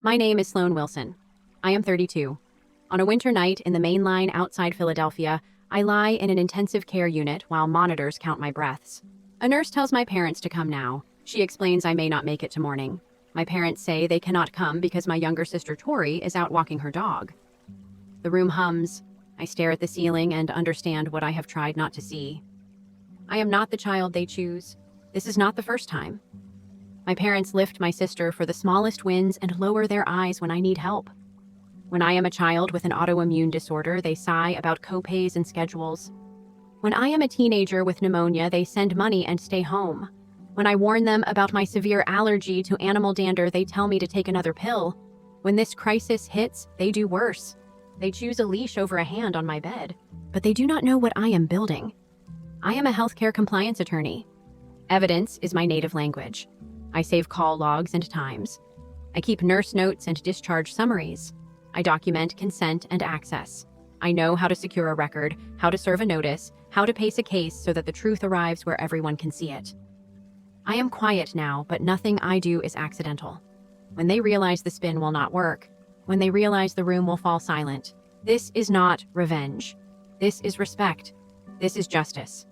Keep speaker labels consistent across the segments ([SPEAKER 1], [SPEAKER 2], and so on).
[SPEAKER 1] My name is Sloan Wilson. I am 32. On a winter night in the main line outside Philadelphia, I lie in an intensive care unit while monitors count my breaths. A nurse tells my parents to come now. She explains I may not make it to morning. My parents say they cannot come because my younger sister Tori is out walking her dog. The room hums. I stare at the ceiling and understand what I have tried not to see. I am not the child they choose. This is not the first time. My parents lift my sister for the smallest wins and lower their eyes when I need help. When I am a child with an autoimmune disorder, they sigh about copays and schedules. When I am a teenager with pneumonia, they send money and stay home. When I warn them about my severe allergy to animal dander, they tell me to take another pill. When this crisis hits, they do worse. They choose a leash over a hand on my bed. But they do not know what I am building. I am a healthcare compliance attorney. Evidence is my native language. I save call logs and times. I keep nurse notes and discharge summaries. I document consent and access. I know how to secure a record, how to serve a notice, how to pace a case so that the truth arrives where everyone can see it. I am quiet now, but nothing I do is accidental. When they realize the spin will not work, when they realize the room will fall silent, this is not revenge. This is respect. This is justice.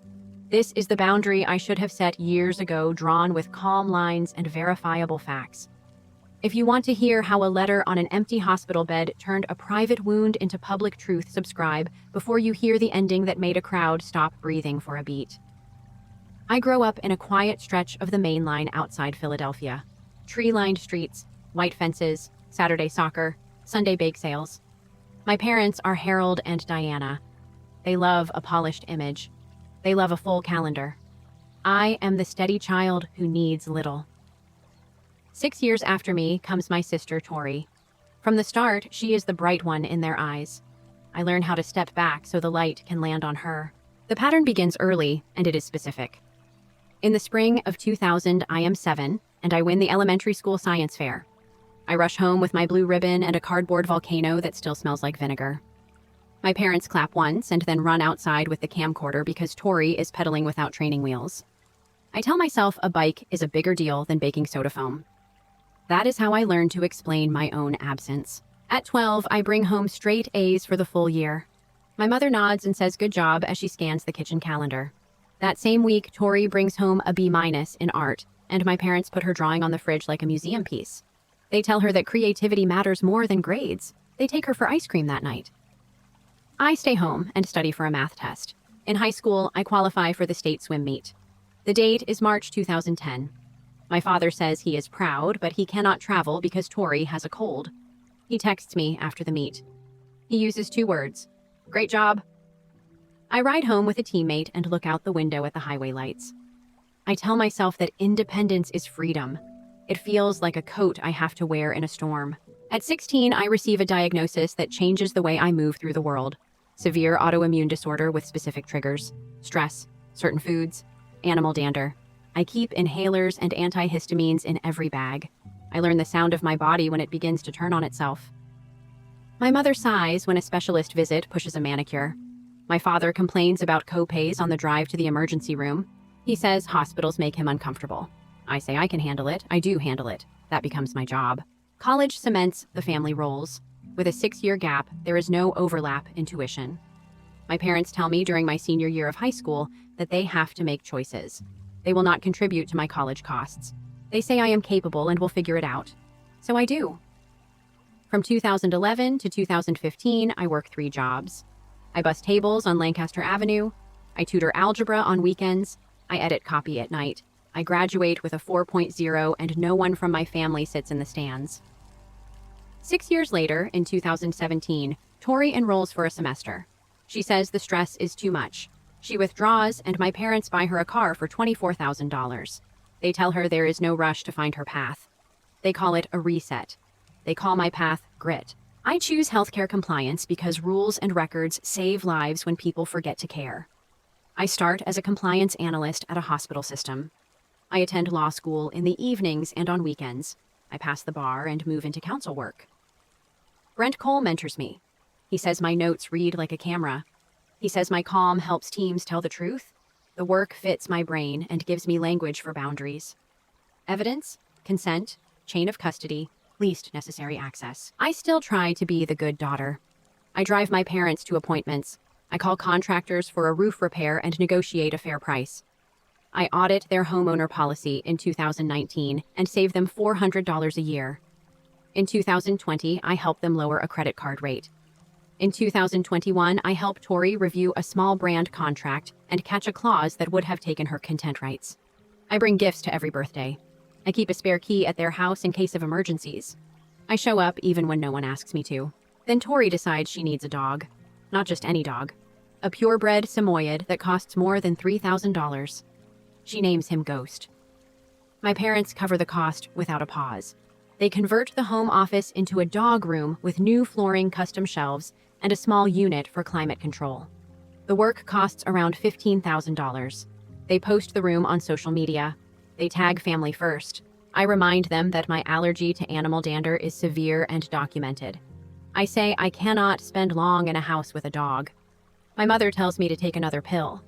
[SPEAKER 1] This is the boundary I should have set years ago, drawn with calm lines and verifiable facts. If you want to hear how a letter on an empty hospital bed turned a private wound into public truth, subscribe before you hear the ending that made a crowd stop breathing for a beat. I grow up in a quiet stretch of the main line outside Philadelphia. Tree-lined streets, white fences, Saturday soccer, Sunday bake sales. My parents are Harold and Diana. They love a polished image. They love a full calendar. I am the steady child who needs little. 6 years after me comes my sister Tori. From the start, she is the bright one in their eyes. I learn how to step back so the light can land on her. The pattern begins early, and it is specific. In the spring of 2000, I am 7, and I win the elementary school science fair. I rush home with my blue ribbon and a cardboard volcano that still smells like vinegar. My parents clap once and then run outside with the camcorder because Tori is pedaling without training wheels. I tell myself a bike is a bigger deal than baking soda foam. That is how I learned to explain my own absence. At 12, I bring home straight A's for the full year. My mother nods and says good job as she scans the kitchen calendar. That same week, Tori brings home a B- in art, and my parents put her drawing on the fridge like a museum piece. They tell her that creativity matters more than grades. They take her for ice cream that night. I stay home and study for a math test. In high school, I qualify for the state swim meet. The date is March 2010. My father says he is proud, but he cannot travel because Tori has a cold. He texts me after the meet. He uses 2 words. Great job. I ride home with a teammate and look out the window at the highway lights. I tell myself that independence is freedom. It feels like a coat I have to wear in a storm. At 16, I receive a diagnosis that changes the way I move through the world. Severe autoimmune disorder with specific triggers, stress, certain foods, animal dander. I keep inhalers and antihistamines in every bag. I learn the sound of my body when it begins to turn on itself. My mother sighs when a specialist visit pushes a manicure. My father complains about copays on the drive to the emergency room. He says hospitals make him uncomfortable. I say I can handle it. I do handle it. That becomes my job. College cements the family roles. With a 6-year gap, there is no overlap in tuition. My parents tell me during my senior year of high school that they have to make choices. They will not contribute to my college costs. They say I am capable and will figure it out. So I do. From 2011 to 2015, I work 3 jobs. I bus tables on Lancaster Avenue. I tutor algebra on weekends. I edit copy at night. I graduate with a 4.0 and no one from my family sits in the stands. 6 years later, in 2017, Tori enrolls for a semester. She says the stress is too much. She withdraws, and my parents buy her a car for $24,000. They tell her there is no rush to find her path. They call it a reset. They call my path grit. I choose healthcare compliance because rules and records save lives when people forget to care. I start as a compliance analyst at a hospital system. I attend law school in the evenings and on weekends. I pass the bar and move into counsel work. Brent Cole mentors me. He says my notes read like a camera. He says my calm helps teams tell the truth. The work fits my brain and gives me language for boundaries. Evidence, consent, chain of custody, least necessary access. I still try to be the good daughter. I drive my parents to appointments. I call contractors for a roof repair and negotiate a fair price. I audit their homeowner policy in 2019 and save them $400 a year. In 2020, I help them lower a credit card rate. In 2021, I helped Tori review a small brand contract and catch a clause that would have taken her content rights. I bring gifts to every birthday. I keep a spare key at their house in case of emergencies. I show up even when no one asks me to. Then Tori decides she needs a dog. Not just any dog. A purebred Samoyed that costs more than $3,000. She names him Ghost. My parents cover the cost without a pause. They convert the home office into a dog room with new flooring, custom shelves, and a small unit for climate control. The work costs around $15,000. They post the room on social media. They tag family first. I remind them that my allergy to animal dander is severe and documented. I say I cannot spend long in a house with a dog. My mother tells me to take another pill.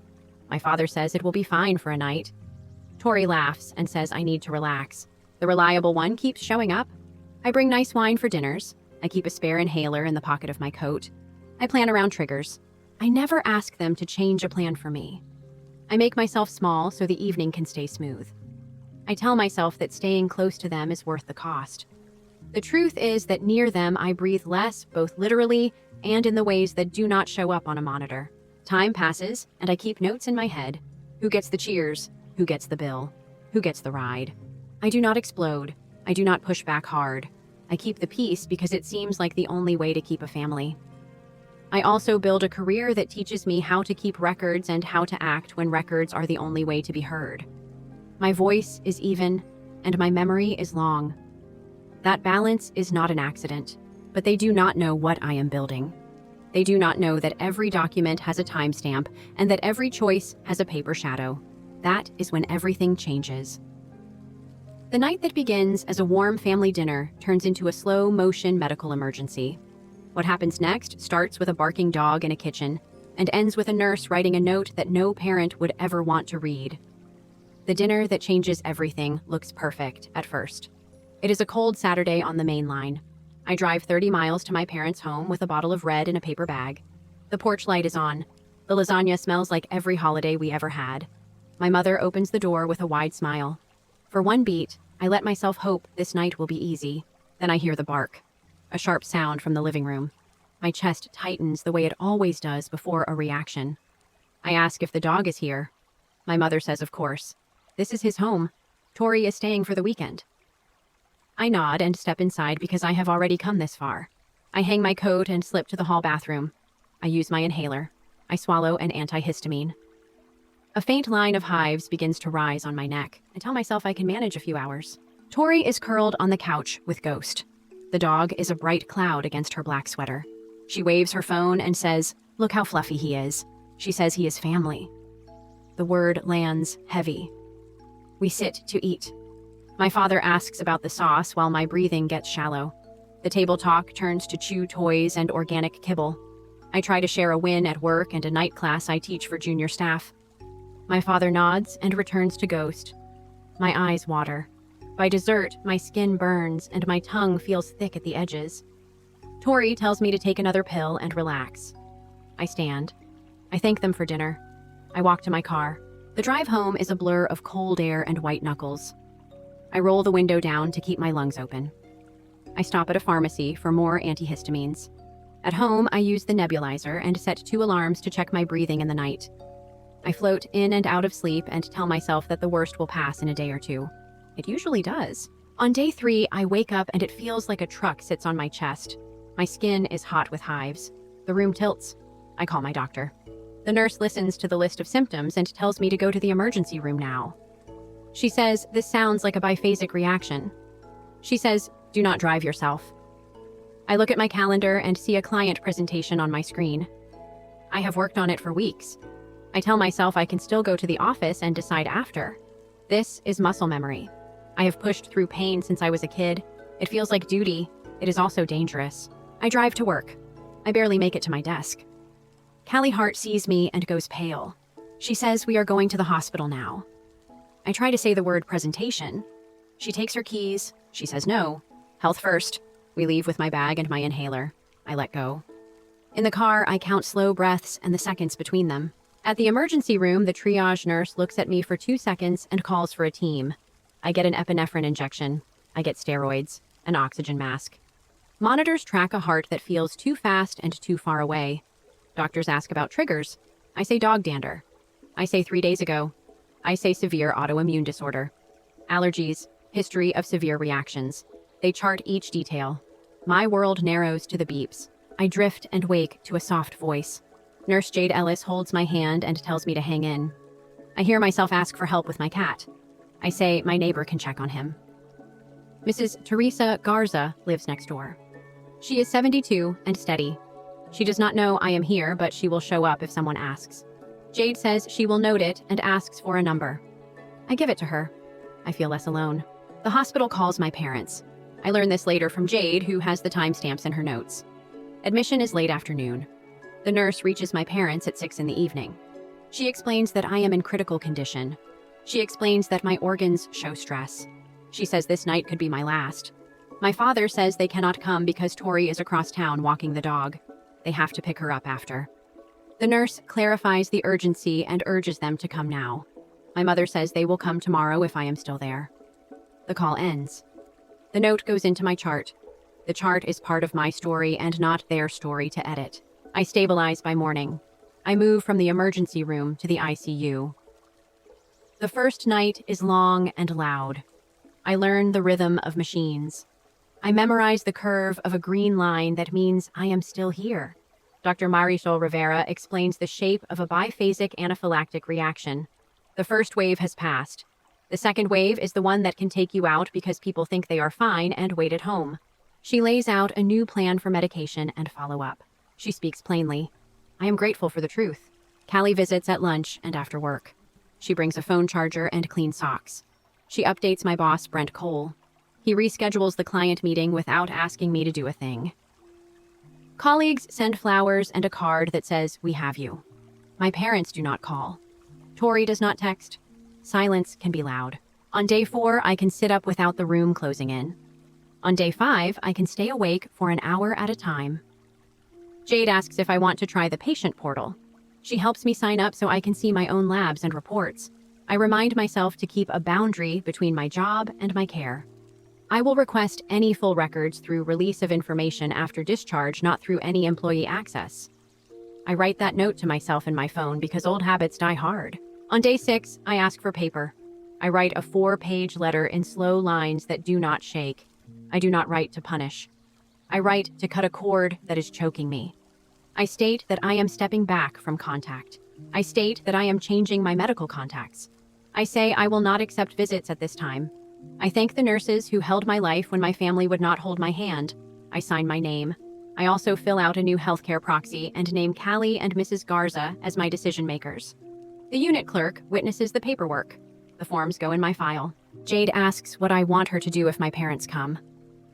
[SPEAKER 1] My father says it will be fine for a night. Tori laughs and says I need to relax. The reliable one keeps showing up. I bring nice wine for dinners. I keep a spare inhaler in the pocket of my coat. I plan around triggers. I never ask them to change a plan for me. I make myself small so the evening can stay smooth. I tell myself that staying close to them is worth the cost. The truth is that near them I breathe less, both literally and in the ways that do not show up on a monitor. Time passes, and I keep notes in my head. Who gets the cheers? Who gets the bill? Who gets the ride? I do not explode. I do not push back hard. I keep the peace because it seems like the only way to keep a family. I also build a career that teaches me how to keep records and how to act when records are the only way to be heard. My voice is even, and my memory is long. That balance is not an accident, but they do not know what I am building. They do not know that every document has a timestamp and that every choice has a paper shadow. That is when everything changes. The night that begins as a warm family dinner turns into a slow-motion medical emergency. What happens next starts with a barking dog in a kitchen and ends with a nurse writing a note that no parent would ever want to read. The dinner that changes everything looks perfect at first. It is a cold Saturday on the main line. I drive 30 miles to my parents' home with a bottle of red in a paper bag. The porch light is on. The lasagna smells like every holiday we ever had. My mother opens the door with a wide smile. For one beat, I let myself hope this night will be easy. Then I hear the bark. A sharp sound from the living room. My chest tightens the way it always does before a reaction. I ask if the dog is here. My mother says, of course. This is his home. Tori is staying for the weekend. I nod and step inside because I have already come this far. I hang my coat and slip to the hall bathroom. I use my inhaler. I swallow an antihistamine. A faint line of hives begins to rise on my neck. I tell myself I can manage a few hours. Tori is curled on the couch with Ghost. The dog is a bright cloud against her black sweater. She waves her phone and says, "Look how fluffy he is." She says he is family. The word lands heavy. We sit to eat. My father asks about the sauce while my breathing gets shallow. The table talk turns to chew toys and organic kibble. I try to share a win at work and a night class I teach for junior staff. My father nods and returns to Ghost. My eyes water. By dessert, my skin burns and my tongue feels thick at the edges. Tori tells me to take another pill and relax. I stand. I thank them for dinner. I walk to my car. The drive home is a blur of cold air and white knuckles. I roll the window down to keep my lungs open. I stop at a pharmacy for more antihistamines. At home, I use the nebulizer and set 2 alarms to check my breathing in the night. I float in and out of sleep and tell myself that the worst will pass in a day or 2. It usually does. On day 3, I wake up and it feels like a truck sits on my chest. My skin is hot with hives. The room tilts. I call my doctor. The nurse listens to the list of symptoms and tells me to go to the emergency room now. She says, this sounds like a biphasic reaction. She says, do not drive yourself. I look at my calendar and see a client presentation on my screen. I have worked on it for weeks. I tell myself I can still go to the office and decide after. This is muscle memory. I have pushed through pain since I was a kid. It feels like duty. It is also dangerous. I drive to work. I barely make it to my desk. Callie Hart sees me and goes pale. She says we are going to the hospital now. I try to say the word presentation. She takes her keys. She says no. Health first. We leave with my bag and my inhaler. I let go. In the car, I count slow breaths and the seconds between them. At the emergency room, the triage nurse looks at me for 2 seconds and calls for a team. I get an epinephrine injection. I get steroids, an oxygen mask. Monitors track a heart that feels too fast and too far away. Doctors ask about triggers. I say dog dander. I say 3 days ago. I say severe autoimmune disorder. Allergies, history of severe reactions. They chart each detail. My world narrows to the beeps. I drift and wake to a soft voice. Nurse Jade Ellis holds my hand and tells me to hang in. I hear myself ask for help with my cat. I say my neighbor can check on him. Mrs. Teresa Garza lives next door. She is 72 and steady. She does not know I am here, but she will show up if someone asks. Jade says she will note it and asks for a number. I give it to her. I feel less alone. The hospital calls my parents. I learn this later from Jade, who has the timestamps in her notes. Admission is late afternoon. The nurse reaches my parents at 6 in the evening. She explains that I am in critical condition. She explains that my organs show stress. She says this night could be my last. My father says they cannot come because Tori is across town walking the dog. They have to pick her up after. The nurse clarifies the urgency and urges them to come now. My mother says they will come tomorrow if I am still there. The call ends. The note goes into my chart. The chart is part of my story and not their story to edit. I stabilize by morning. I move from the emergency room to the ICU. The first night is long and loud. I learn the rhythm of machines. I memorize the curve of a green line that means I am still here. Dr. Marisol Rivera explains the shape of a biphasic anaphylactic reaction. The first wave has passed. The second wave is the one that can take you out because people think they are fine and wait at home. She lays out a new plan for medication and follow-up. She speaks plainly. I am grateful for the truth. Callie visits at lunch and after work. She brings a phone charger and clean socks. She updates my boss, Brent Cole. He reschedules the client meeting without asking me to do a thing. Colleagues send flowers and a card that says, "We have you." My parents do not call. Tori does not text. Silence can be loud. On day 4, I can sit up without the room closing in. On day 5, I can stay awake for an hour at a time. Jade asks if I want to try the patient portal. She helps me sign up so I can see my own labs and reports. I remind myself to keep a boundary between my job and my care. I will request any full records through release of information after discharge, not through any employee access. I write that note to myself in my phone because old habits die hard. On day 6, I ask for paper. I write a 4-page letter in slow lines that do not shake. I do not write to punish. I write to cut a cord that is choking me. I state that I am stepping back from contact. I state that I am changing my medical contacts. I say I will not accept visits at this time. I thank the nurses who held my life when my family would not hold my hand. I sign my name. I also fill out a new healthcare proxy and name Callie and Mrs. Garza as my decision makers. The unit clerk witnesses the paperwork. The forms go in my file. Jade asks what I want her to do if my parents come.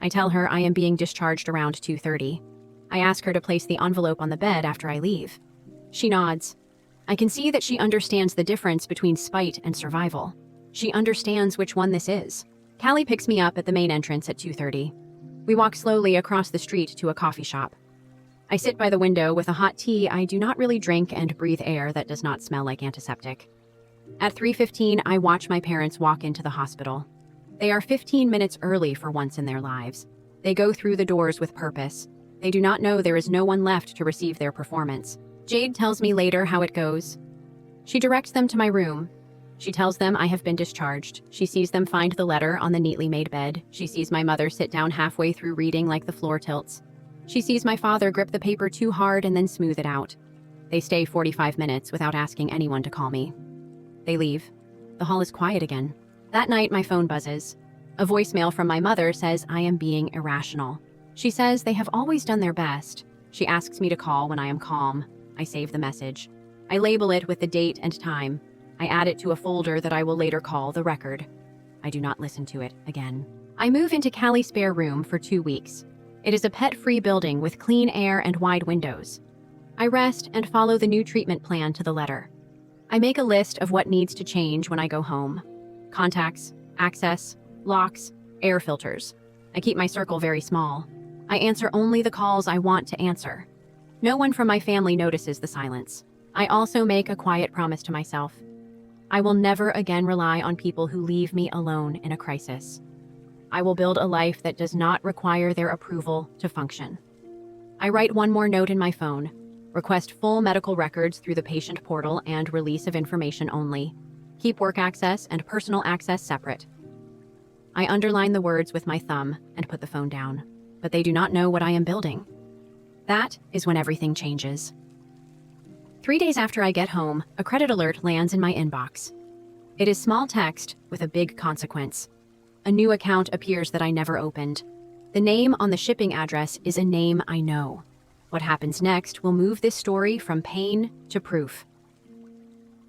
[SPEAKER 1] I tell her I am being discharged around 2:30. I ask her to place the envelope on the bed after I leave. She nods. I can see that she understands the difference between spite and survival. She understands which one this is. Callie picks me up at the main entrance at 2:30. We walk slowly across the street to a coffee shop. I sit by the window with a hot tea I do not really drink and breathe air that does not smell like antiseptic. At 3:15, I watch my parents walk into the hospital. They are 15 minutes early for once in their lives. They go through the doors with purpose. They do not know there is no one left to receive their performance. Jade tells me later how it goes. She directs them to my room. She tells them I have been discharged. She sees them find the letter on the neatly made bed. She sees my mother sit down halfway through reading like the floor tilts. She sees my father grip the paper too hard and then smooth it out. They stay 45 minutes without asking anyone to call me. They leave. The hall is quiet again. That night, my phone buzzes. A voicemail from my mother says I am being irrational. She says they have always done their best. She asks me to call when I am calm. I save the message. I label it with the date and time. I add it to a folder that I will later call the record. I do not listen to it again. I move into Callie's spare room for 2 weeks. It is a pet-free building with clean air and wide windows. I rest and follow the new treatment plan to the letter. I make a list of what needs to change when I go home. Contacts, access, locks, air filters. I keep my circle very small. I answer only the calls I want to answer. No one from my family notices the silence. I also make a quiet promise to myself. I will never again rely on people who leave me alone in a crisis. I will build a life that does not require their approval to function. I write one more note in my phone. Request full medical records through the patient portal and release of information only. Keep work access and personal access separate. I underline the words with my thumb and put the phone down, but they do not know what I am building. That is when everything changes. 3 days after I get home, a credit alert lands in my inbox. It is small text with a big consequence. A new account appears that I never opened. The name on the shipping address is a name I know. What happens next will move this story from pain to proof.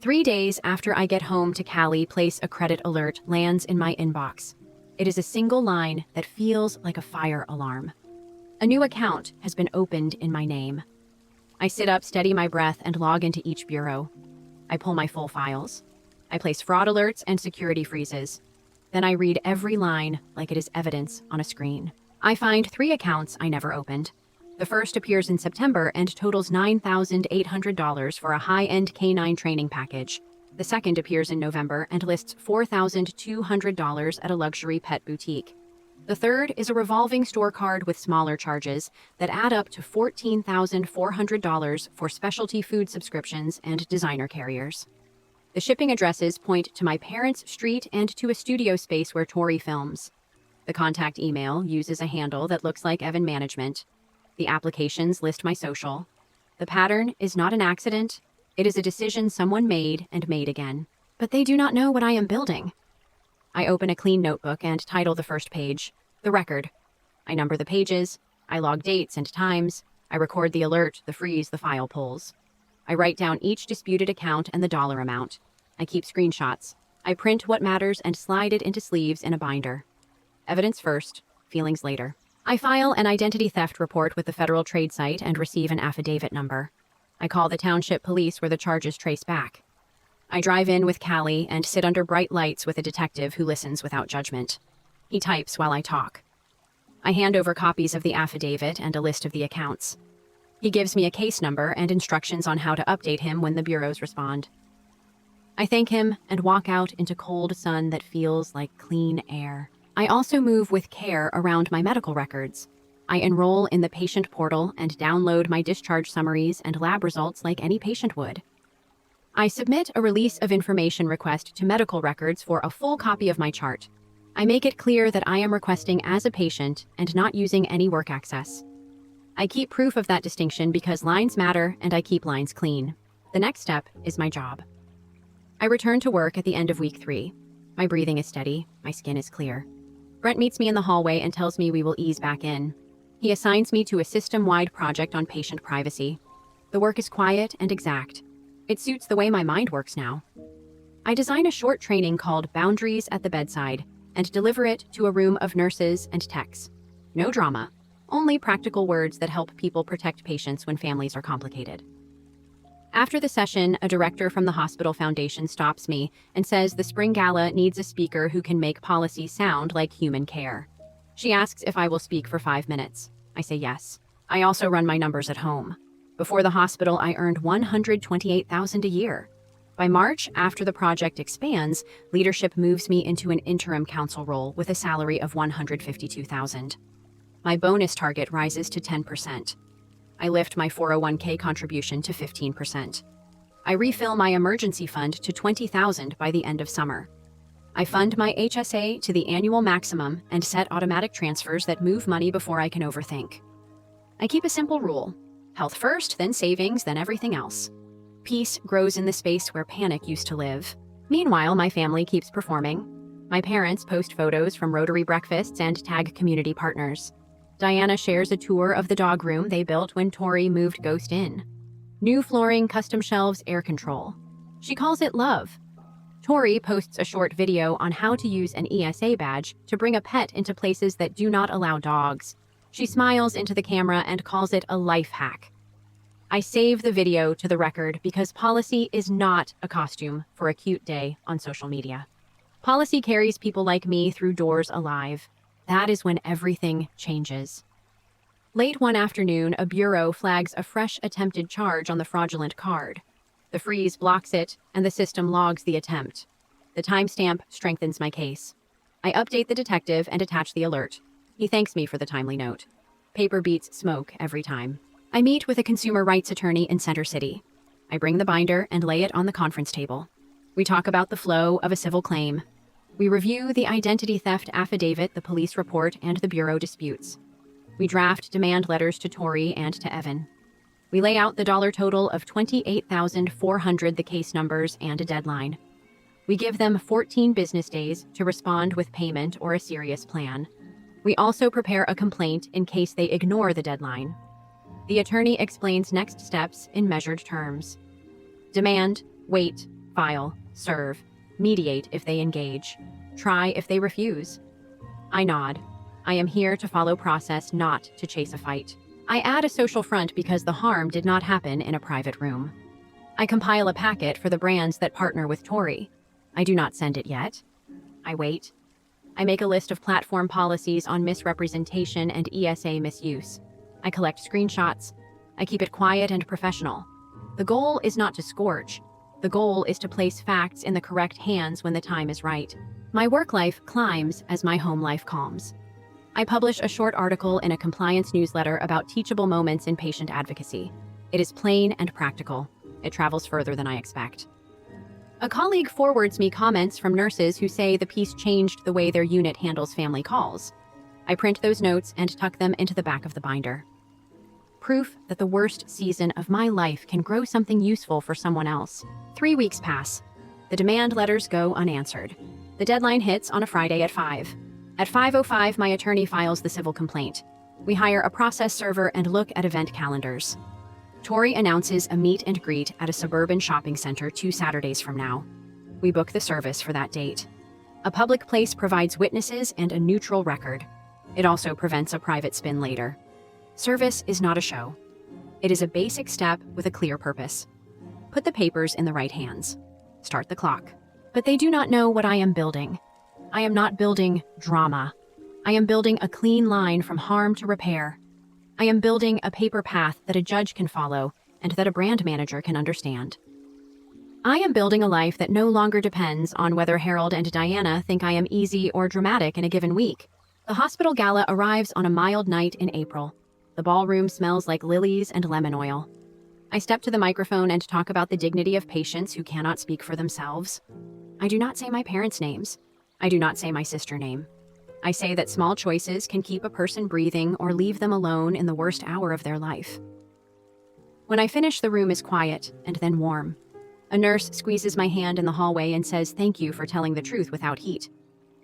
[SPEAKER 1] 3 days after I get home to Cali, place a credit alert lands in my inbox. It is a single line that feels like a fire alarm. A new account has been opened in my name. I sit up, steady my breath, and log into each bureau. I pull my full files. I place fraud alerts and security freezes. Then I read every line like it is evidence on a screen. I find 3 accounts I never opened. The first appears in September and totals $9,800 for a high-end canine training package. The second appears in November and lists $4,200 at a luxury pet boutique. The third is a revolving store card with smaller charges that add up to $14,400 for specialty food subscriptions and designer carriers. The shipping addresses point to my parents' street and to a studio space where Tori films. The contact email uses a handle that looks like Evan Management. The applications list my social. The pattern is not an accident. It is a decision someone made and made again. But they do not know what I am building. I open a clean notebook and title the first page, The Record. I number the pages. I log dates and times. I record the alert, the freeze, the file pulls. I write down each disputed account and the dollar amount. I keep screenshots. I print what matters and slide it into sleeves in a binder. Evidence first, feelings later. I file an identity theft report with the Federal Trade Site and receive an affidavit number. I call the township police where the charges trace back. I drive in with Callie and sit under bright lights with a detective who listens without judgment. He types while I talk. I hand over copies of the affidavit and a list of the accounts. He gives me a case number and instructions on how to update him when the bureaus respond. I thank him and walk out into cold sun that feels like clean air. I also move with care around my medical records. I enroll in the patient portal and download my discharge summaries and lab results like any patient would. I submit a release of information request to medical records for a full copy of my chart. I make it clear that I am requesting as a patient and not using any work access. I keep proof of that distinction because lines matter and I keep lines clean. The next step is my job. I return to work at the end of week 3. My breathing is steady, my skin is clear. Brent meets me in the hallway and tells me we will ease back in. He assigns me to a system-wide project on patient privacy. The work is quiet and exact. It suits the way my mind works now. I design a short training called Boundaries at the Bedside and deliver it to a room of nurses and techs. No drama, only practical words that help people protect patients when families are complicated. After the session, a director from the hospital foundation stops me and says the spring gala needs a speaker who can make policy sound like human care. She asks if I will speak for 5 minutes. I say yes. I also run my numbers at home. Before the hospital, I earned $128,000 a year. By March, after the project expands, leadership moves me into an interim counsel role with a salary of $152,000. My bonus target rises to 10%. I lift my 401k contribution to 15%. I refill my emergency fund to $20,000 by the end of summer. I fund my HSA to the annual maximum and set automatic transfers that move money before I can overthink. I keep a simple rule. Health first, then savings, then everything else. Peace grows in the space where panic used to live. Meanwhile, my family keeps performing. My parents post photos from Rotary breakfasts and tag community partners. Diana shares a tour of the dog room they built when Tori moved Ghost in. New flooring, custom shelves, air control. She calls it love. Tori posts a short video on how to use an ESA badge to bring a pet into places that do not allow dogs. She smiles into the camera and calls it a life hack. I save the video to the record because policy is not a costume for a cute day on social media. Policy carries people like me through doors alive. That is when everything changes. Late one afternoon, a bureau flags a fresh attempted charge on the fraudulent card. The freeze blocks it, and the system logs the attempt. The timestamp strengthens my case. I update the detective and attach the alert. He thanks me for the timely note. Paper beats smoke every time. I meet with a consumer rights attorney in Center City. I bring the binder and lay it on the conference table. We talk about the flow of a civil claim. We review the identity theft affidavit, the police report, and the bureau disputes. We draft demand letters to Tori and to Evan. We lay out the dollar total of $28,400, the case numbers, and a deadline. We give them 14 business days to respond with payment or a serious plan. We also prepare a complaint in case they ignore the deadline. The attorney explains next steps in measured terms. Demand, wait, file, serve, mediate if they engage, try if they refuse. I nod. I am here to follow process, not to chase a fight. I add a social front because the harm did not happen in a private room. I compile a packet for the brands that partner with Tori. I do not send it yet. I wait. I make a list of platform policies on misrepresentation and ESA misuse. I collect screenshots. I keep it quiet and professional. The goal is not to scorch. The goal is to place facts in the correct hands when the time is right. My work life climbs as my home life calms. I publish a short article in a compliance newsletter about teachable moments in patient advocacy. It is plain and practical. It travels further than I expect. A colleague forwards me comments from nurses who say the piece changed the way their unit handles family calls. I print those notes and tuck them into the back of the binder. Proof that the worst season of my life can grow something useful for someone else. 3 weeks pass. The demand letters go unanswered. The deadline hits on a Friday at 5. At 5:05, my attorney files the civil complaint. We hire a process server and look at event calendars. Tori announces a meet and greet at a suburban shopping center 2 Saturdays from now. We book the service for that date. A public place provides witnesses and a neutral record. It also prevents a private spin later. Service is not a show. It is a basic step with a clear purpose. Put the papers in the right hands. Start the clock. But they do not know what I am building. I am not building drama. I am building a clean line from harm to repair. I am building a paper path that a judge can follow and that a brand manager can understand. I am building a life that no longer depends on whether Harold and Diana think I am easy or dramatic in a given week. The hospital gala arrives on a mild night in April. The ballroom smells like lilies and lemon oil. I step to the microphone and talk about the dignity of patients who cannot speak for themselves. I do not say my parents' names. I do not say my sister's name. I say that small choices can keep a person breathing or leave them alone in the worst hour of their life. When I finish, the room is quiet and then warm. A nurse squeezes my hand in the hallway and says thank you for telling the truth without heat.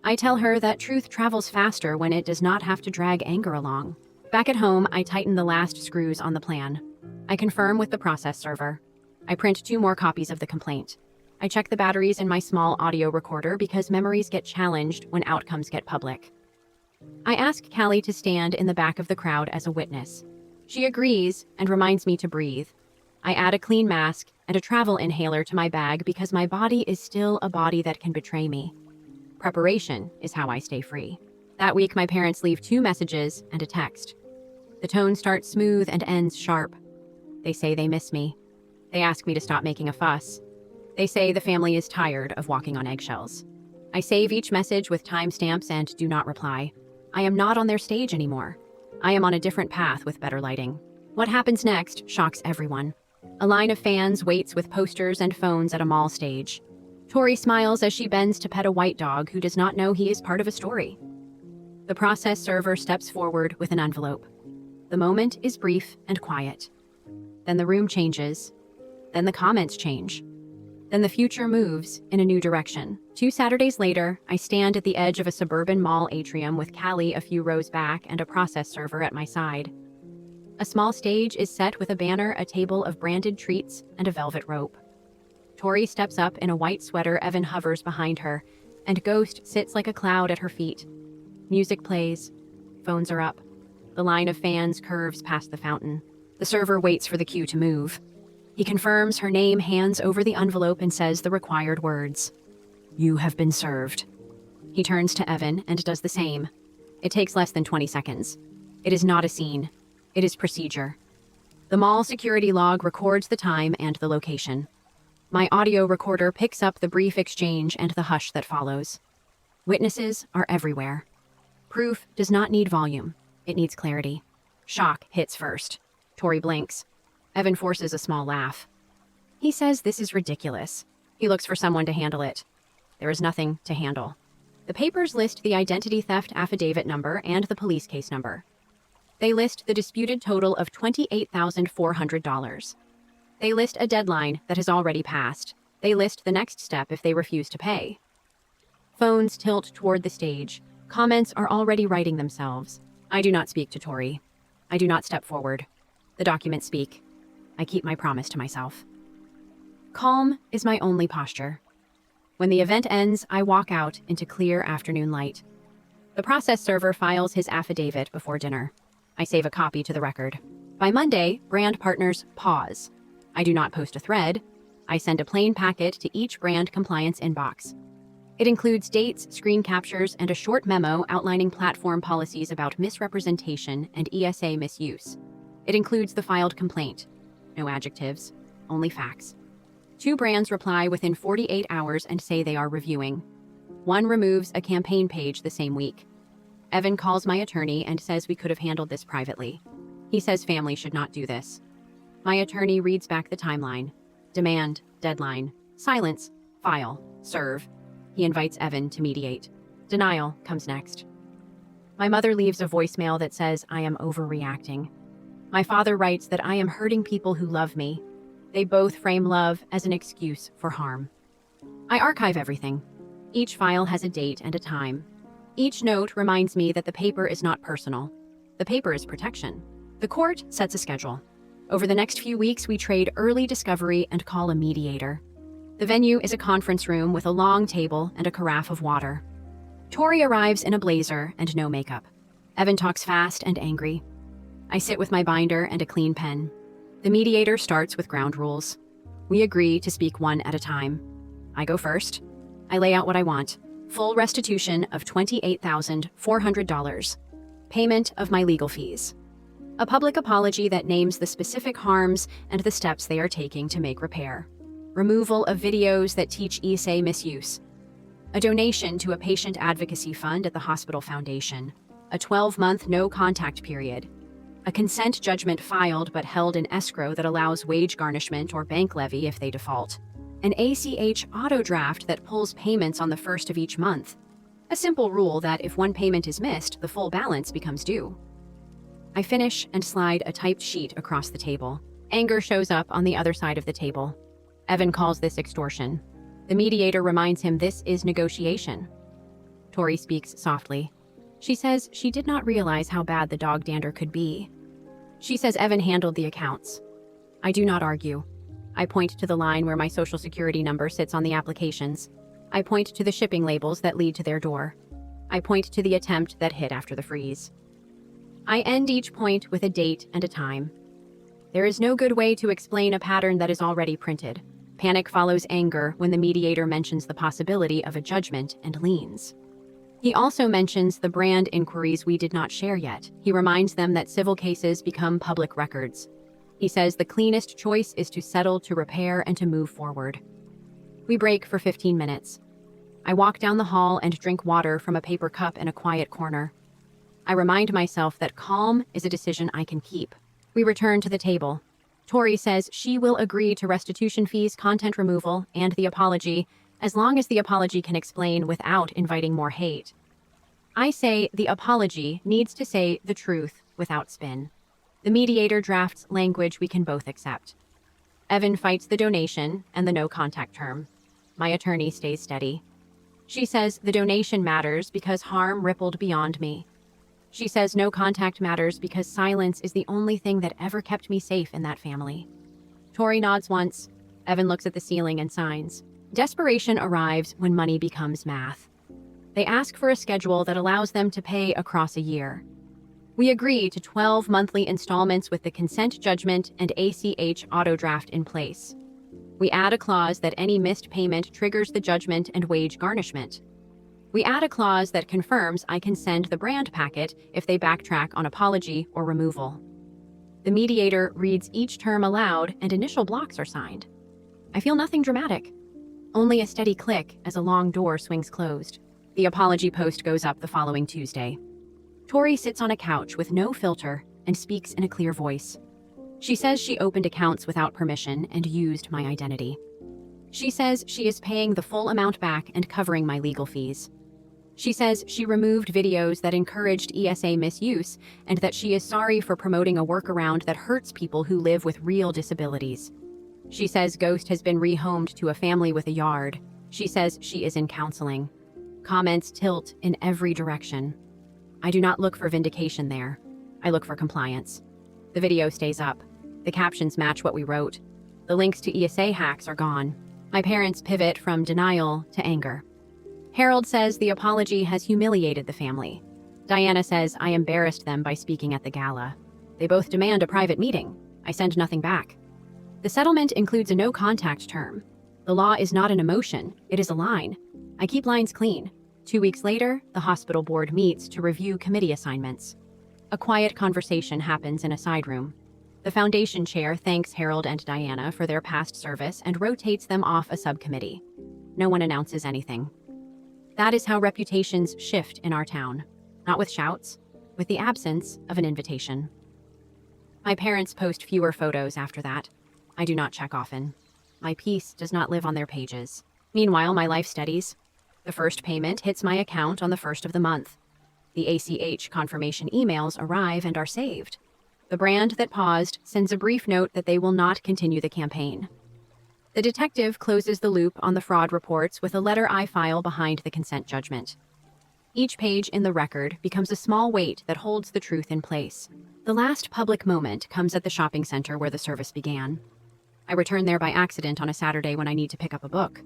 [SPEAKER 1] I tell her that truth travels faster when it does not have to drag anger along. Back at home, I tighten the last screws on the plan. I confirm with the process server. I print 2 more copies of the complaint. I check the batteries in my small audio recorder because memories get challenged when outcomes get public. I ask Callie to stand in the back of the crowd as a witness. She agrees and reminds me to breathe. I add a clean mask and a travel inhaler to my bag because my body is still a body that can betray me. Preparation is how I stay free. That week, my parents leave 2 messages and a text. The tone starts smooth and ends sharp. They say they miss me. They ask me to stop making a fuss. They say the family is tired of walking on eggshells. I save each message with timestamps and do not reply. I am not on their stage anymore. I am on a different path with better lighting. What happens next shocks everyone. A line of fans waits with posters and phones at a mall stage. Tori smiles as she bends to pet a white dog who does not know he is part of a story. The process server steps forward with an envelope. The moment is brief and quiet. Then the room changes. Then the comments change. Then the future moves in a new direction. 2 Saturdays later, I stand at the edge of a suburban mall atrium with Callie a few rows back and a process server at my side. A small stage is set with a banner, a table of branded treats, and a velvet rope. Tori steps up in a white sweater. Evan hovers behind her, and Ghost sits like a cloud at her feet. Music plays. Phones are up. The line of fans curves past the fountain. The server waits for the cue to move. He confirms her name, hands over the envelope, and says the required words. You have been served. He turns to Evan and does the same. It takes less than 20 seconds. It is not a scene. It is procedure. The mall security log records the time and the location. My audio recorder picks up the brief exchange and the hush that follows. Witnesses are everywhere. Proof does not need volume. It needs clarity. Shock hits first. Tori blinks. Evan forces a small laugh. He says this is ridiculous. He looks for someone to handle it. There is nothing to handle. The papers list the identity theft affidavit number and the police case number. They list the disputed total of $28,400. They list a deadline that has already passed. They list the next step if they refuse to pay. Phones tilt toward the stage. Comments are already writing themselves. I do not speak to Tori. I do not step forward. The documents speak. I keep my promise to myself. Calm is my only posture. When the event ends, I walk out into clear afternoon light. The process server files his affidavit before dinner. I save a copy to the record. By Monday, brand partners pause. I do not post a thread. I send a plain packet to each brand compliance inbox. It includes dates, screen captures, and a short memo outlining platform policies about misrepresentation and ESA misuse. It includes the filed complaint. No adjectives, only facts. 2 brands reply within 48 hours and say they are reviewing. 1 removes a campaign page the same week. Evan calls my attorney and says we could have handled this privately. He says family should not do this. My attorney reads back the timeline. Demand, deadline, silence, file, serve. He invites Evan to mediate. Denial comes next. My mother leaves a voicemail that says I am overreacting. My father writes that I am hurting people who love me. They both frame love as an excuse for harm. I archive everything. Each file has a date and a time. Each note reminds me that the paper is not personal. The paper is protection. The court sets a schedule. Over the next few weeks, we trade early discovery and call a mediator. The venue is a conference room with a long table and a carafe of water. Tori arrives in a blazer and no makeup. Evan talks fast and angry. I sit with my binder and a clean pen. The mediator starts with ground rules. We agree to speak one at a time. I go first. I lay out what I want. Full restitution of $28,400. Payment of my legal fees. A public apology that names the specific harms and the steps they are taking to make repair. Removal of videos that teach ESA misuse. A donation to a patient advocacy fund at the hospital foundation. A 12-month no-contact period. A consent judgment filed but held in escrow that allows wage garnishment or bank levy if they default. An ACH auto draft that pulls payments on the first of each month. A simple rule that if one payment is missed, the full balance becomes due. I finish and slide a typed sheet across the table. Anger shows up on the other side of the table. Evan calls this extortion. The mediator reminds him this is negotiation. Tori speaks softly. She says she did not realize how bad the dog dander could be. She says Evan handled the accounts. I do not argue. I point to the line where my social security number sits on the applications. I point to the shipping labels that lead to their door. I point to the attempt that hit after the freeze. I end each point with a date and a time. There is no good way to explain a pattern that is already printed. Panic follows anger when the mediator mentions the possibility of a judgment and liens. He also mentions the brand inquiries we did not share yet. He reminds them that civil cases become public records. He says the cleanest choice is to settle, to repair, and to move forward. We break for 15 minutes. I walk down the hall and drink water from a paper cup in a quiet corner. I remind myself that calm is a decision I can keep. We return to the table. Tori says she will agree to restitution fees, content removal, and the apology, as long as the apology can explain without inviting more hate. I say the apology needs to say the truth without spin. The mediator drafts language we can both accept. Evan fights the donation and the no-contact term. My attorney stays steady. She says the donation matters because harm rippled beyond me. She says no contact matters because silence is the only thing that ever kept me safe in that family. Tori nods once. Evan looks at the ceiling and signs. Desperation arrives when money becomes math. They ask for a schedule that allows them to pay across a year. We agree to 12 monthly installments with the consent judgment and ACH auto draft in place. We add a clause that any missed payment triggers the judgment and wage garnishment. We add a clause that confirms I can send the brand packet if they backtrack on apology or removal. The mediator reads each term aloud and initial blocks are signed. I feel nothing dramatic, only a steady click as a long door swings closed. The apology post goes up the following Tuesday. Tori sits on a couch with no filter and speaks in a clear voice. She says she opened accounts without permission and used my identity. She says she is paying the full amount back and covering my legal fees. She says she removed videos that encouraged ESA misuse and that she is sorry for promoting a workaround that hurts people who live with real disabilities. She says Ghost has been rehomed to a family with a yard. She says she is in counseling. Comments tilt in every direction. I do not look for vindication there. I look for compliance. The video stays up. The captions match what we wrote. The links to ESA hacks are gone. My parents pivot from denial to anger. Harold says the apology has humiliated the family. Diana says I embarrassed them by speaking at the gala. They both demand a private meeting. I send nothing back. The settlement includes a no-contact term. The law is not an emotion, it is a line. I keep lines clean. 2 weeks later, the hospital board meets to review committee assignments. A quiet conversation happens in a side room. The foundation chair thanks Harold and Diana for their past service and rotates them off a subcommittee. No one announces anything. That is how reputations shift in our town. Not with shouts, with the absence of an invitation. My parents post fewer photos after that. I do not check often. My peace does not live on their pages. Meanwhile, my life steadies. The first payment hits my account on the 1st of the month. The ACH confirmation emails arrive and are saved. The brand that paused sends a brief note that they will not continue the campaign. The detective closes the loop on the fraud reports with a letter I file behind the consent judgment. Each page in the record becomes a small weight that holds the truth in place. The last public moment comes at the shopping center where the service began. I return there by accident on a Saturday when I need to pick up a book.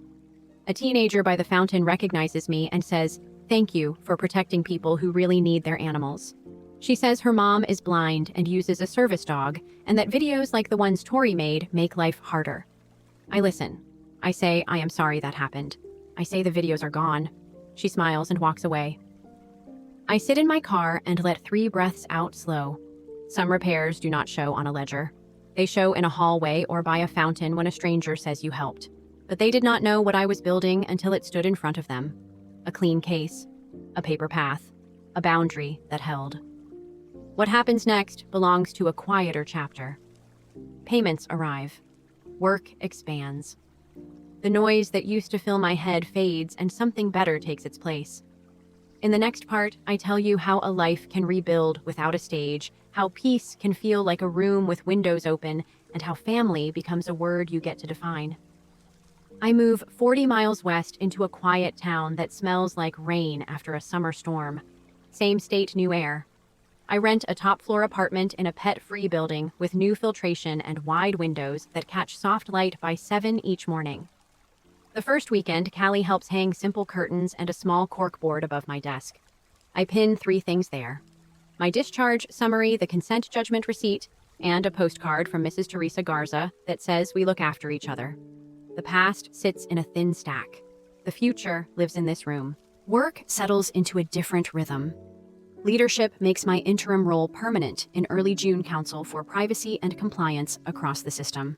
[SPEAKER 1] A teenager by the fountain recognizes me and says, "Thank you for protecting people who really need their animals." She says her mom is blind and uses a service dog, and that videos like the ones Tori made make life harder. I listen. I say, I am sorry that happened. I say the videos are gone. She smiles and walks away. I sit in my car and let 3 breaths out slow. Some repairs do not show on a ledger. They show in a hallway or by a fountain when a stranger says you helped. But they did not know what I was building until it stood in front of them. A clean case, a paper path, a boundary that held. What happens next belongs to a quieter chapter. Payments arrive. Work expands. The noise that used to fill my head fades and something better takes its place. In the next part, I tell you how a life can rebuild without a stage, how peace can feel like a room with windows open, and how family becomes a word you get to define. I move 40 miles west into a quiet town that smells like rain after a summer storm. Same state, new air. I rent a top-floor apartment in a pet-free building with new filtration and wide windows that catch soft light by 7 each morning. The first weekend, Callie helps hang simple curtains and a small corkboard above my desk. I pin 3 things there. My discharge summary, the consent judgment receipt, and a postcard from Mrs. Teresa Garza that says we look after each other. The past sits in a thin stack. The future lives in this room. Work settles into a different rhythm. Leadership makes my interim role permanent in early June Council for Privacy and Compliance across the system.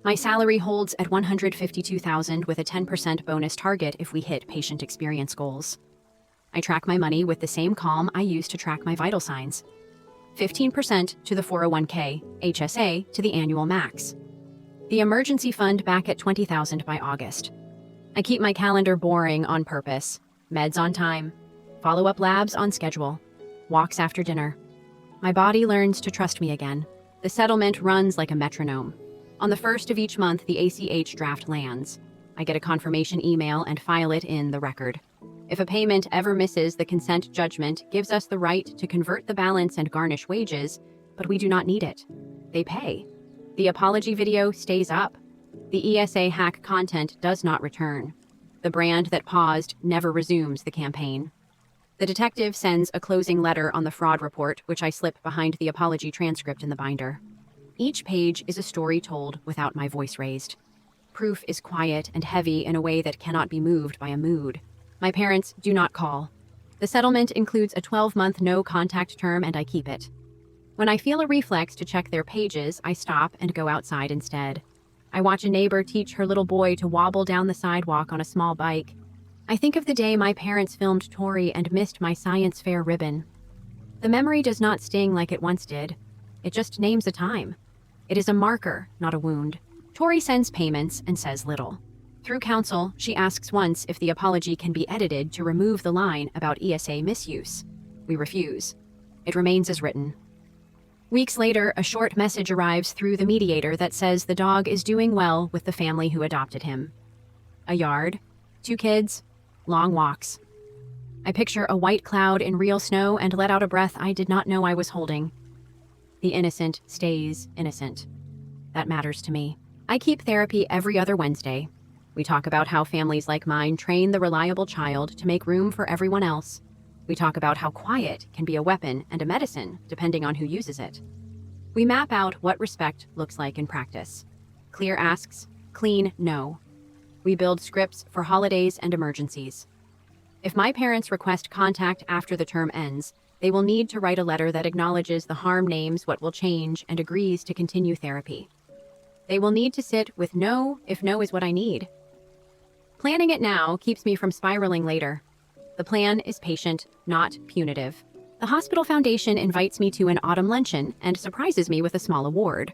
[SPEAKER 1] My salary holds at $152,000 with a 10% bonus target if we hit patient experience goals. I track my money with the same calm I use to track my vital signs. 15% to the 401k, HSA to the annual max. The emergency fund back at $20,000 by August. I keep my calendar boring on purpose. Meds on time. Follow-up labs on schedule. Walks after dinner. My body learns to trust me again. The settlement runs like a metronome. On the 1st of each month, the ACH draft lands. I get a confirmation email and file it in the record. If a payment ever misses, the consent judgment gives us the right to convert the balance and garnish wages, but we do not need it. They pay. The apology video stays up. The ESA hack content does not return. The brand that paused never resumes the campaign. The detective sends a closing letter on the fraud report, which I slip behind the apology transcript in the binder. Each page is a story told without my voice raised. Proof is quiet and heavy in a way that cannot be moved by a mood. My parents do not call. The settlement includes a 12-month no-contact term, and I keep it. When I feel a reflex to check their pages, I stop and go outside instead. I watch a neighbor teach her little boy to wobble down the sidewalk on a small bike. I think of the day my parents filmed Tori and missed my science fair ribbon. The memory does not sting like it once did. It just names a time. It is a marker, not a wound. Tori sends payments and says little. Through counsel, she asks once if the apology can be edited to remove the line about ESA misuse. We refuse. It remains as written. Weeks later, a short message arrives through the mediator that says the dog is doing well with the family who adopted him. A yard, 2 kids, long walks. I picture a white cloud in real snow and let out a breath I did not know I was holding. The innocent stays innocent. That matters to me. I keep therapy every other Wednesday. We talk about how families like mine train the reliable child to make room for everyone else. We talk about how quiet can be a weapon and a medicine, depending on who uses it. We map out what respect looks like in practice. Clear asks, clean no. We build scripts for holidays and emergencies. If my parents request contact after the term ends, they will need to write a letter that acknowledges the harm, names what will change, and agrees to continue therapy. They will need to sit with no if no is what I need. Planning it now keeps me from spiraling later. The plan is patient, not punitive. The hospital foundation invites me to an autumn luncheon and surprises me with a small award.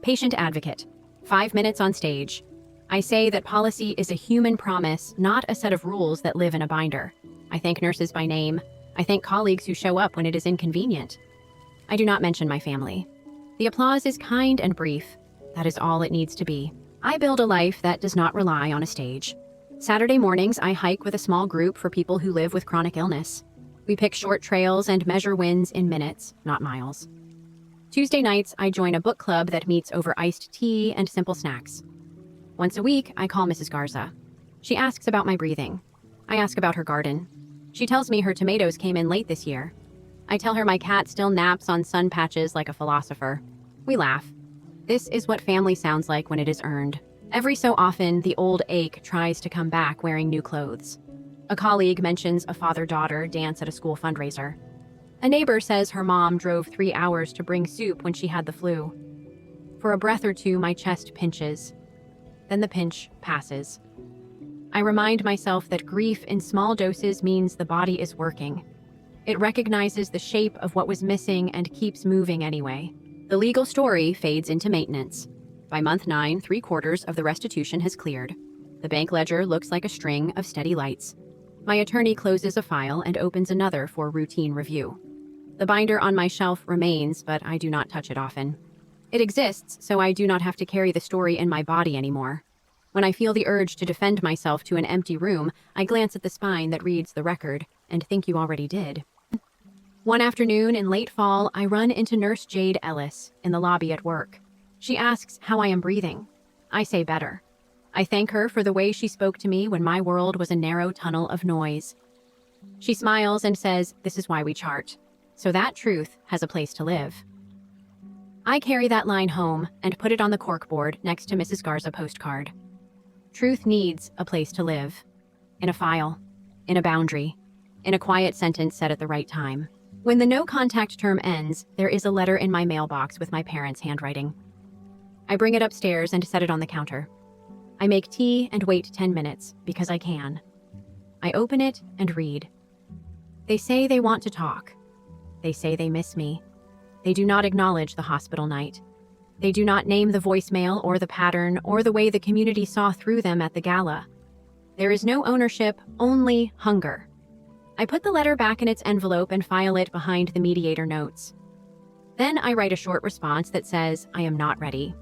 [SPEAKER 1] Patient advocate. 5 minutes on stage. I say that policy is a human promise, not a set of rules that live in a binder. I thank nurses by name. I thank colleagues who show up when it is inconvenient. I do not mention my family. The applause is kind and brief. That is all it needs to be. I build a life that does not rely on a stage. Saturday mornings, I hike with a small group for people who live with chronic illness. We pick short trails and measure wins in minutes, not miles. Tuesday nights, I join a book club that meets over iced tea and simple snacks. Once a week, I call Mrs. Garza. She asks about my breathing. I ask about her garden. She tells me her tomatoes came in late this year. I tell her my cat still naps on sun patches like a philosopher. We laugh. This is what family sounds like when it is earned. Every so often, the old ache tries to come back wearing new clothes. A colleague mentions a father-daughter dance at a school fundraiser. A neighbor says her mom drove 3 hours to bring soup when she had the flu. For a breath or two, my chest pinches. Then the pinch passes. I remind myself that grief in small doses means the body is working. It recognizes the shape of what was missing and keeps moving anyway. The legal story fades into maintenance. By month 9, 3/4 of the restitution has cleared. The bank ledger looks like a string of steady lights. My attorney closes a file and opens another for routine review. The binder on my shelf remains, but I do not touch it often. It exists, so I do not have to carry the story in my body anymore. When I feel the urge to defend myself to an empty room, I glance at the spine that reads the record and think you already did. One afternoon in late fall, I run into Nurse Jade Ellis in the lobby at work. She asks how I am breathing. I say better. I thank her for the way she spoke to me when my world was a narrow tunnel of noise. She smiles and says, "This is why we chart. So that truth has a place to live." I carry that line home and put it on the corkboard next to Mrs. Garza postcard. Truth needs a place to live. In a file. In a boundary. In a quiet sentence said at the right time. When the no-contact term ends, there is a letter in my mailbox with my parents' handwriting. I bring it upstairs and set it on the counter. I make tea and wait 10 minutes, because I can. I open it and read. They say they want to talk. They say they miss me. They do not acknowledge the hospital night. They do not name the voicemail or the pattern or the way the community saw through them at the gala. There is no ownership, only hunger. I put the letter back in its envelope and file it behind the mediator notes. Then I write a short response that says, "I am not ready.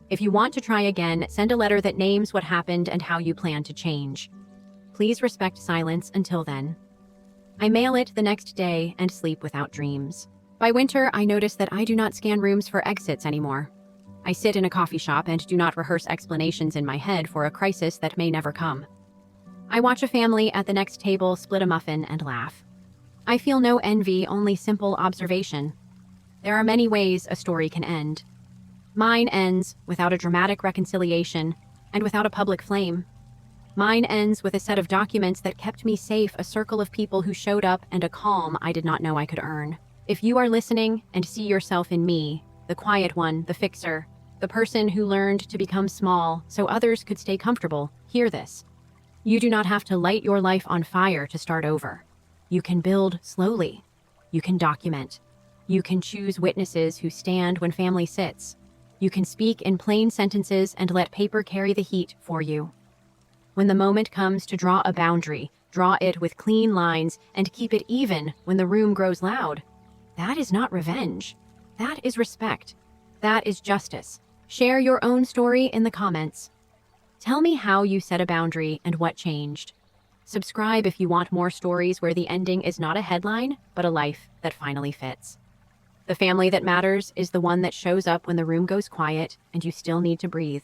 [SPEAKER 1] If you want to try again, send a letter that names what happened and how you plan to change. Please respect silence until then." I mail it the next day and sleep without dreams. By winter, I notice that I do not scan rooms for exits anymore. I sit in a coffee shop and do not rehearse explanations in my head for a crisis that may never come. I watch a family at the next table split a muffin and laugh. I feel no envy, only simple observation. There are many ways a story can end. Mine ends without a dramatic reconciliation and without a public flame. Mine ends with a set of documents that kept me safe, a circle of people who showed up, and a calm I did not know I could earn. If you are listening and see yourself in me, the quiet one, the fixer, the person who learned to become small so others could stay comfortable, hear this. You do not have to light your life on fire to start over. You can build slowly. You can document. You can choose witnesses who stand when family sits. You can speak in plain sentences and let paper carry the heat for you. When the moment comes to draw a boundary, draw it with clean lines and keep it even when the room grows loud. That is not revenge. That is respect. That is justice. Share your own story in the comments. Tell me how you set a boundary and what changed. Subscribe if you want more stories where the ending is not a headline, but a life that finally fits. The family that matters is the one that shows up when the room goes quiet and you still need to breathe.